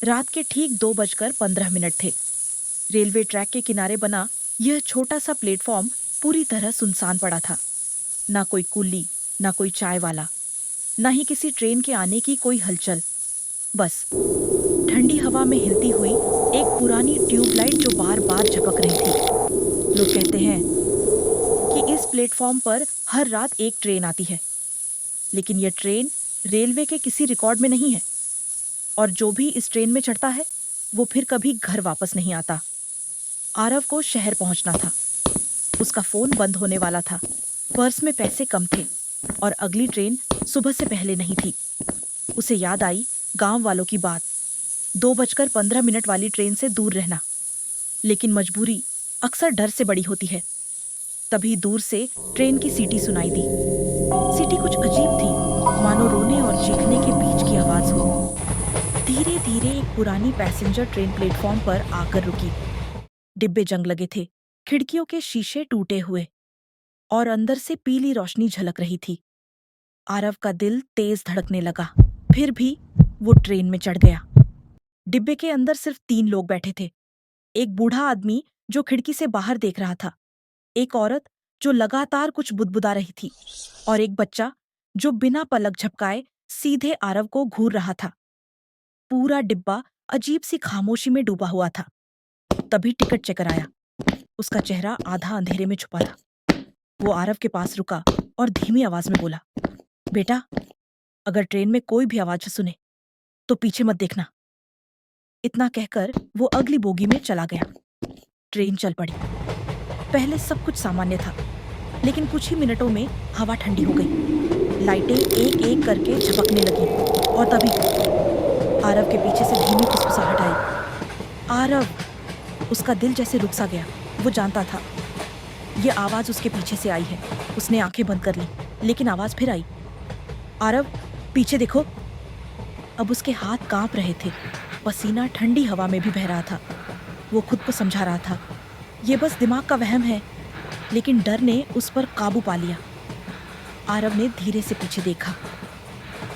रात के ठीक 2:15 थे। रेलवे ट्रैक के किनारे बना यह छोटा सा प्लेटफॉर्म पूरी तरह सुनसान पड़ा था। ना कोई कुली, ना कोई चाय वाला, ना ही किसी ट्रेन के आने की कोई हलचल। बस ठंडी हवा में हिलती हुई एक पुरानी ट्यूबलाइट जो बार बार झपक रही थी। लोग कहते हैं कि इस प्लेटफॉर्म पर हर रात एक ट्रेन आती है, लेकिन यह ट्रेन रेलवे के किसी रिकॉर्ड में नहीं है, और जो भी इस ट्रेन में चढ़ता है वो फिर कभी घर वापस नहीं आता। आरव को शहर पहुंचना था। उसका फोन बंद होने वाला था, पर्स में पैसे कम थे और अगली ट्रेन सुबह से पहले नहीं थी। उसे याद आई गांव वालों की बात, 2:15 वाली ट्रेन से दूर रहना। लेकिन मजबूरी अक्सर डर से बड़ी होती है। तभी दूर से ट्रेन की सीटी सुनाई दी। सीटी कुछ अजीब थी, मानो रोने और चीखने के बीच की आवाज हो। धीरे धीरे एक पुरानी पैसेंजर ट्रेन प्लेटफॉर्म पर आकर रुकी। डिब्बे जंग लगे थे, खिड़कियों के शीशे टूटे हुए और अंदर से पीली रोशनी झलक रही थी। आरव का दिल तेज धड़कने लगा। फिर भी वो ट्रेन में चढ़ गया। डिब्बे के अंदर सिर्फ 3 लोग बैठे थे। एक बूढ़ा आदमी जो खिड़की से बाहर देख रहा था, एक औरत जो लगातार कुछ बुदबुदा रही थी, और एक बच्चा जो बिना पलक झपकाए सीधे आरव को घूर रहा था। पूरा डिब्बा अजीब सी खामोशी में डूबा हुआ था। तभी टिकट चेकर आया। उसका चेहरा आधा अंधेरे में छुपा था। वो आरव के पास रुका और धीमी आवाज में बोला, बेटा, अगर ट्रेन में कोई भी आवाज सुने तो पीछे मत देखना। इतना कहकर वो अगली बोगी में चला गया। ट्रेन चल पड़ी। पहले सब कुछ सामान्य था, लेकिन कुछ ही मिनटों में हवा ठंडी हो गई। लाइटें एक एक करके झपकने लगी और तभी आरव के पीछे से धीमी फुसफुसाहट आई। आरव! उसका दिल जैसे रुक सा गया। वो जानता था ये आवाज उसके पीछे से आई है। उसने आंखें बंद कर ली, लेकिन आवाज फिर आई, आरव, पीछे देखो। अब उसके हाथ कांप रहे थे, पसीना ठंडी हवा में भी बह रहा था। वो खुद को समझा रहा था, ये बस दिमाग का वहम है, लेकिन डर ने उस पर काबू पा लिया। आरव ने धीरे से पीछे देखा।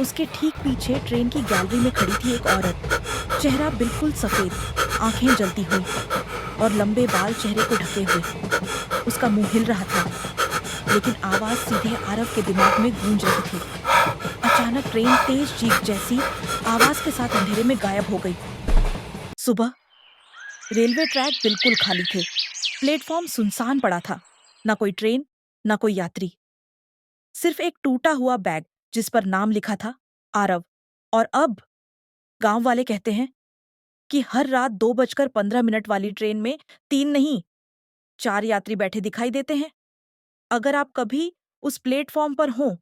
उसके ठीक पीछे ट्रेन की गैलरी में खड़ी थी एक औरत। चेहरा बिल्कुल सफेद, आंखें जलती हुई और लंबे बाल चेहरे को ढके हुए। उसका मुंह हिल रहा था, लेकिन आवाज सीधे आरव के दिमाग में गूंज रही थी। अचानक ट्रेन तेज चीख जैसी आवाज के साथ अंधेरे में गायब हो गई। सुबह रेलवे ट्रैक बिल्कुल खाली थे। प्लेटफॉर्म सुनसान पड़ा था। ना कोई ट्रेन, ना कोई यात्री। सिर्फ एक टूटा हुआ बैग जिस पर नाम लिखा था आरव। और अब गांव वाले कहते हैं कि हर रात 2:15 वाली ट्रेन में 3 नहीं, 4 यात्री बैठे दिखाई देते हैं। अगर आप कभी उस प्लेटफॉर्म पर हों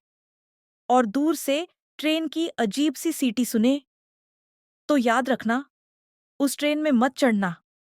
और दूर से ट्रेन की अजीब सी सीटी सुने, तो याद रखना, उस ट्रेन में मत चढ़ना।